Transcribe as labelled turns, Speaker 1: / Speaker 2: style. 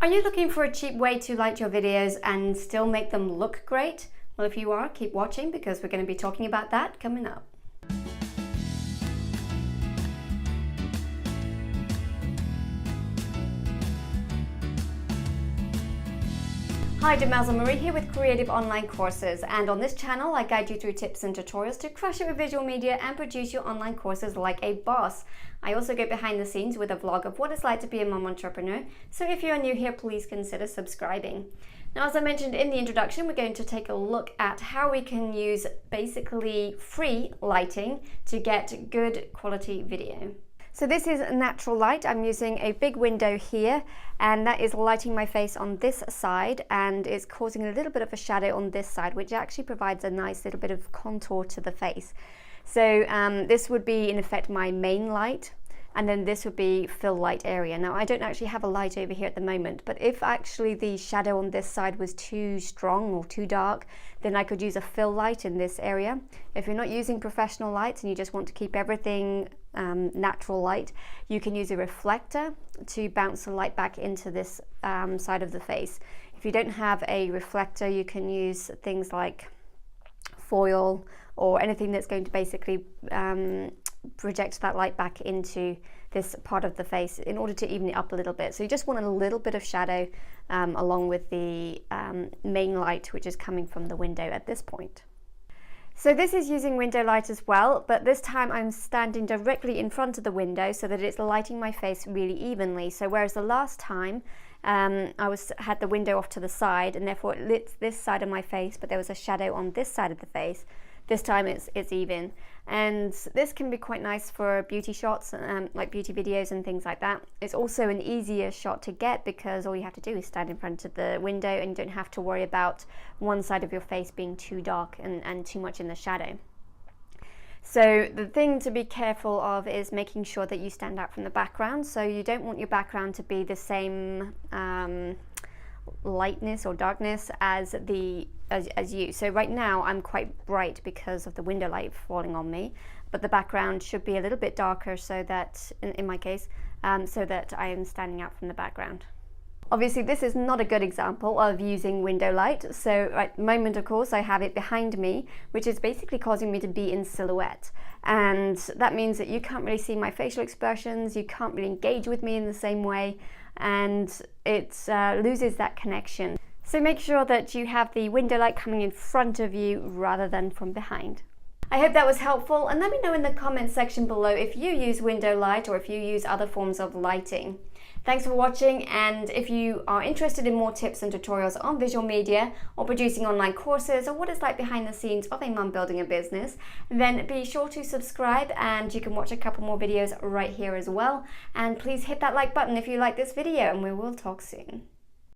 Speaker 1: Are you looking for a cheap way to light your videos and still make them look great? Well, if you are, keep watching because we're going to be talking about that coming up. Hi, Demelza Marie here with Creative Online Courses, and on this channel I guide you through tips and tutorials to crush it with visual media and produce your online courses like a boss. I also go behind the scenes with a vlog of what it's like to be a mom entrepreneur, so if you're new here, please consider subscribing. Now, as I mentioned in the introduction, we're going to take a look at how we can use basically free lighting to get good quality video. So this is natural light. I'm using a big window here, and that is lighting my face on this side, and it's causing a little bit of a shadow on this side, which actually provides a nice little bit of contour to the face. So this would be in effect my main light, and then this would be fill light area. Now, I don't actually have a light over here at the moment, but if actually the shadow on this side was too strong or too dark, then I could use a fill light in this area. If you're not using professional lights and you just want to keep everything natural light, you can use a reflector to bounce the light back into this side of the face. If you don't have a reflector, you can use things like foil or anything that's going to basically project that light back into this part of the face in order to even it up a little bit. So you just want a little bit of shadow along with the main light, which is coming from the window at this point. So this is using window light as well, but this time I'm standing directly in front of the window so that it's lighting my face really evenly. So whereas the last time I had the window off to the side and therefore it lit this side of my face, but there was a shadow on this side of the face, this time it's even. And this can be quite nice for beauty shots, like beauty videos and things like that. It's also an easier shot to get because all you have to do is stand in front of the window and you don't have to worry about one side of your face being too dark and too much in the shadow. So the thing to be careful of is making sure that you stand out from the background. So you don't want your background to be the same lightness or darkness as you. So right now I'm quite bright because of the window light falling on me, but the background should be a little bit darker so that, in my case, so that I am standing out from the background. Obviously this is not a good example of using window light, so at the moment of course I have it behind me, which is basically causing me to be in silhouette, and that means that you can't really see my facial expressions, you can't really engage with me in the same way, and it loses that connection. So make sure that you have the window light coming in front of you rather than from behind. I hope that was helpful, and let me know in the comments section below if you use window light or if you use other forms of lighting. Thanks for watching, and if you are interested in more tips and tutorials on visual media or producing online courses or what it's like behind the scenes of a mum building a business, then be sure to subscribe, and you can watch a couple more videos right here as well. And please hit that like button if you like this video, and we will talk soon.